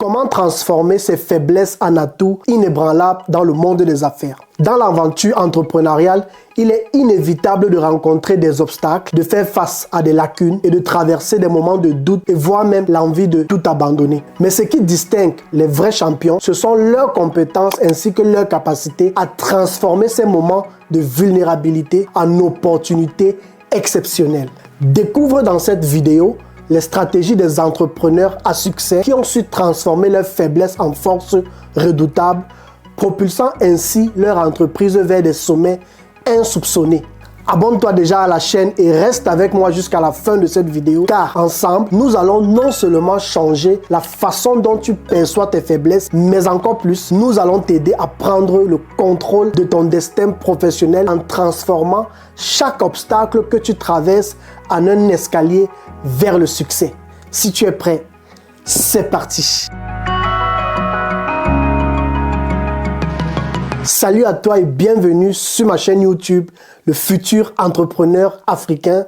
Comment transformer ses faiblesses en atouts inébranlables dans le monde des affaires? Dans l'aventure entrepreneuriale, il est inévitable de rencontrer des obstacles, de faire face à des lacunes et de traverser des moments de doute et voire même l'envie de tout abandonner. Mais ce qui distingue les vrais champions, ce sont leurs compétences ainsi que leur capacité à transformer ces moments de vulnérabilité en opportunités exceptionnelles. Découvre dans cette vidéo les stratégies des entrepreneurs à succès qui ont su transformer leurs faiblesses en force redoutable, propulsant ainsi leur entreprise vers des sommets insoupçonnés. Abonne-toi déjà à la chaîne et reste avec moi jusqu'à la fin de cette vidéo car ensemble, nous allons non seulement changer la façon dont tu perçois tes faiblesses, mais encore plus, nous allons t'aider à prendre le contrôle de ton destin professionnel en transformant chaque obstacle que tu traverses en un escalier vers le succès. Si tu es prêt, c'est parti! Salut à toi et bienvenue sur ma chaîne YouTube, le futur entrepreneur africain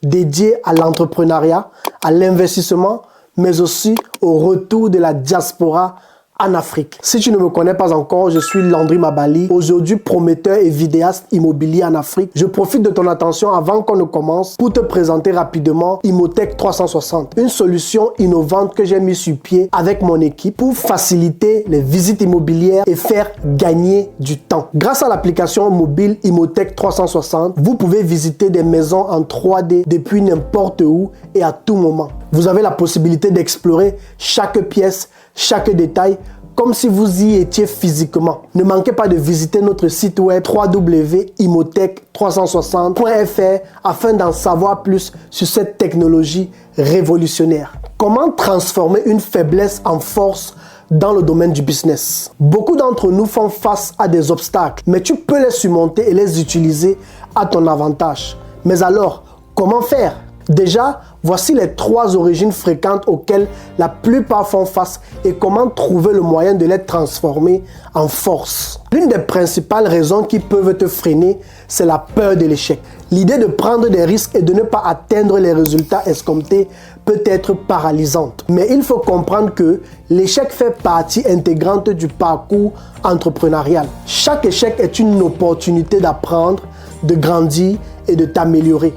dédié à l'entrepreneuriat, à l'investissement, mais aussi au retour de la diaspora en Afrique. Si tu ne me connais pas encore, je suis Landry Mabali, aujourd'hui prometteur et vidéaste immobilier en Afrique. Je profite de ton attention avant qu'on ne commence pour te présenter rapidement Imotech 360, une solution innovante que j'ai mise sur pied avec mon équipe pour faciliter les visites immobilières et faire gagner du temps. Grâce à l'application mobile Imotech 360, vous pouvez visiter des maisons en 3D depuis n'importe où et à tout moment. Vous avez la possibilité d'explorer chaque pièce, chaque détail, comme si vous y étiez physiquement. Ne manquez pas de visiter notre site web www.imotech360.fr afin d'en savoir plus sur cette technologie révolutionnaire. Comment transformer une faiblesse en force dans le domaine du business? Beaucoup d'entre nous font face à des obstacles, mais tu peux les surmonter et les utiliser à ton avantage. Mais alors, comment faire? Déjà, voici les 3 origines fréquentes auxquelles la plupart font face et comment trouver le moyen de les transformer en force. L'une des principales raisons qui peuvent te freiner, c'est la peur de l'échec. L'idée de prendre des risques et de ne pas atteindre les résultats escomptés peut être paralysante. Mais il faut comprendre que l'échec fait partie intégrante du parcours entrepreneurial. Chaque échec est une opportunité d'apprendre, de grandir et de t'améliorer.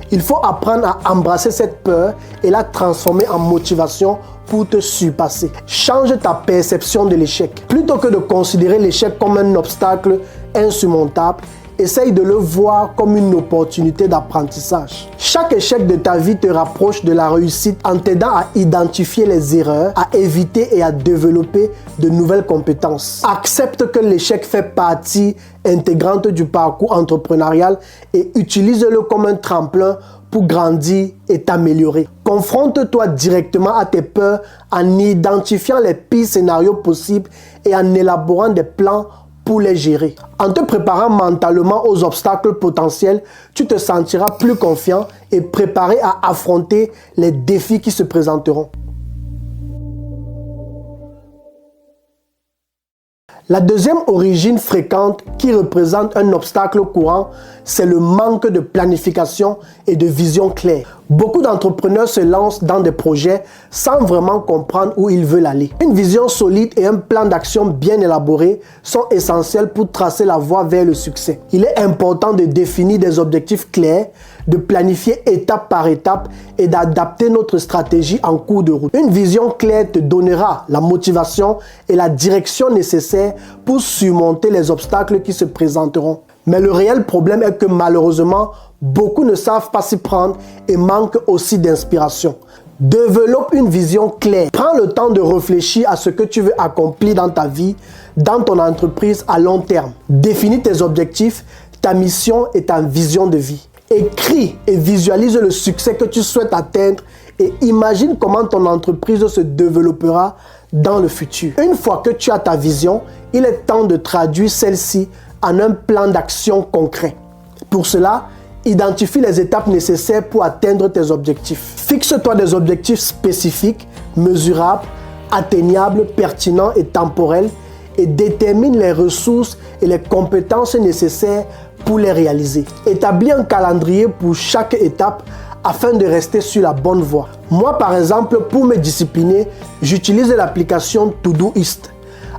Il faut apprendre à embrasser cette peur et la transformer en motivation pour te surpasser. Change ta perception de l'échec. Plutôt que de considérer l'échec comme un obstacle insurmontable, essaye de le voir comme une opportunité d'apprentissage. Chaque échec de ta vie te rapproche de la réussite en t'aidant à identifier les erreurs, à éviter et à développer de nouvelles compétences. Accepte que l'échec fait partie intégrante du parcours entrepreneurial et utilise-le comme un tremplin pour grandir et t'améliorer. Confronte-toi directement à tes peurs en identifiant les pires scénarios possibles et en élaborant des plans pour les gérer. En te préparant mentalement aux obstacles potentiels, tu te sentiras plus confiant et préparé à affronter les défis qui se présenteront. La deuxième origine fréquente qui représente un obstacle courant, c'est le manque de planification et de vision claire. Beaucoup d'entrepreneurs se lancent dans des projets sans vraiment comprendre où ils veulent aller. Une vision solide et un plan d'action bien élaboré sont essentiels pour tracer la voie vers le succès. Il est important de définir des objectifs clairs, de planifier étape par étape et d'adapter notre stratégie en cours de route. Une vision claire te donnera la motivation et la direction nécessaires pour surmonter les obstacles qui se présenteront. Mais le réel problème est que malheureusement, beaucoup ne savent pas s'y prendre et manquent aussi d'inspiration. Développe une vision claire. Prends le temps de réfléchir à ce que tu veux accomplir dans ta vie, dans ton entreprise à long terme. Définis tes objectifs, ta mission et ta vision de vie. Écris et visualise le succès que tu souhaites atteindre et imagine comment ton entreprise se développera dans le futur. Une fois que tu as ta vision, il est temps de traduire celle-ci en un plan d'action concret. Pour cela, identifie les étapes nécessaires pour atteindre tes objectifs. Fixe-toi des objectifs spécifiques, mesurables, atteignables, pertinents et temporels et détermine les ressources et les compétences nécessaires pour les réaliser. Établis un calendrier pour chaque étape afin de rester sur la bonne voie. Moi, par exemple, pour me discipliner, j'utilise l'application Todoist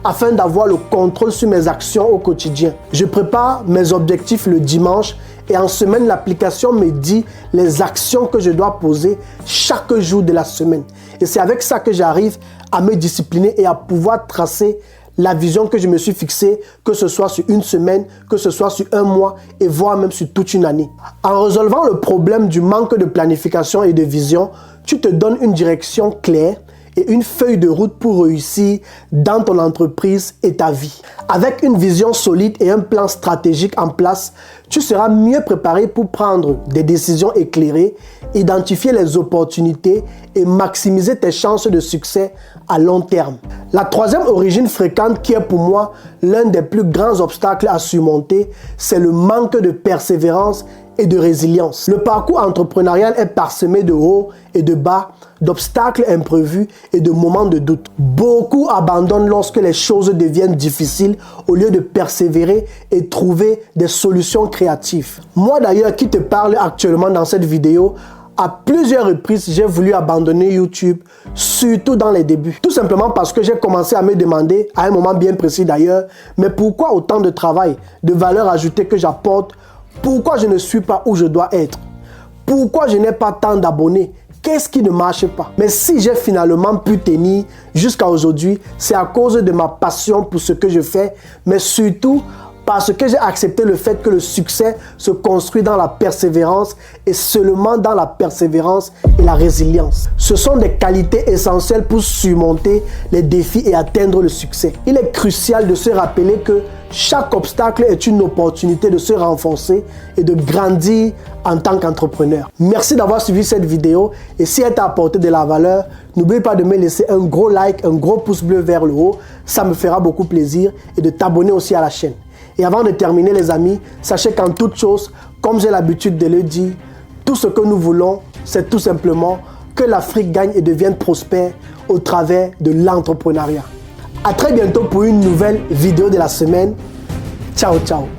afin d'avoir le contrôle sur mes actions au quotidien. Je prépare mes objectifs le dimanche et en semaine, l'application me dit les actions que je dois poser chaque jour de la semaine. Et c'est avec ça que j'arrive à me discipliner et à pouvoir tracer la vision que je me suis fixée, que ce soit sur une semaine, que ce soit sur un mois et voire même sur toute une année. En résolvant le problème du manque de planification et de vision, tu te donnes une direction claire et une feuille de route pour réussir dans ton entreprise et ta vie. Avec une vision solide et un plan stratégique en place, tu seras mieux préparé pour prendre des décisions éclairées, identifier les opportunités et maximiser tes chances de succès à long terme. La troisième origine fréquente qui est pour moi l'un des plus grands obstacles à surmonter, c'est le manque de persévérance et de résilience. Le parcours entrepreneurial est parsemé de hauts et de bas, d'obstacles imprévus et de moments de doute. Beaucoup abandonnent lorsque les choses deviennent difficiles au lieu de persévérer et trouver des solutions créatives. Moi d'ailleurs qui te parle actuellement dans cette vidéo, à plusieurs reprises, j'ai voulu abandonner YouTube, surtout dans les débuts. Tout simplement parce que j'ai commencé à me demander, à un moment bien précis d'ailleurs, mais pourquoi autant de travail, de valeur ajoutée que j'apporte? Pourquoi je ne suis pas où je dois être? Pourquoi je n'ai pas tant d'abonnés? Qu'est-ce qui ne marche pas? Mais si j'ai finalement pu tenir jusqu'à aujourd'hui, c'est à cause de ma passion pour ce que je fais, mais surtout parce que j'ai accepté le fait que le succès se construit dans la persévérance et seulement dans la persévérance et la résilience. Ce sont des qualités essentielles pour surmonter les défis et atteindre le succès. Il est crucial de se rappeler que chaque obstacle est une opportunité de se renforcer et de grandir en tant qu'entrepreneur. Merci d'avoir suivi cette vidéo et si elle t'a apporté de la valeur, n'oublie pas de me laisser un gros like, un gros pouce bleu vers le haut. Ça me fera beaucoup plaisir et de t'abonner aussi à la chaîne. Et avant de terminer les amis, sachez qu'en toute chose, comme j'ai l'habitude de le dire, tout ce que nous voulons, c'est tout simplement que l'Afrique gagne et devienne prospère au travers de l'entrepreneuriat. À très bientôt pour une nouvelle vidéo de la semaine. Ciao, ciao.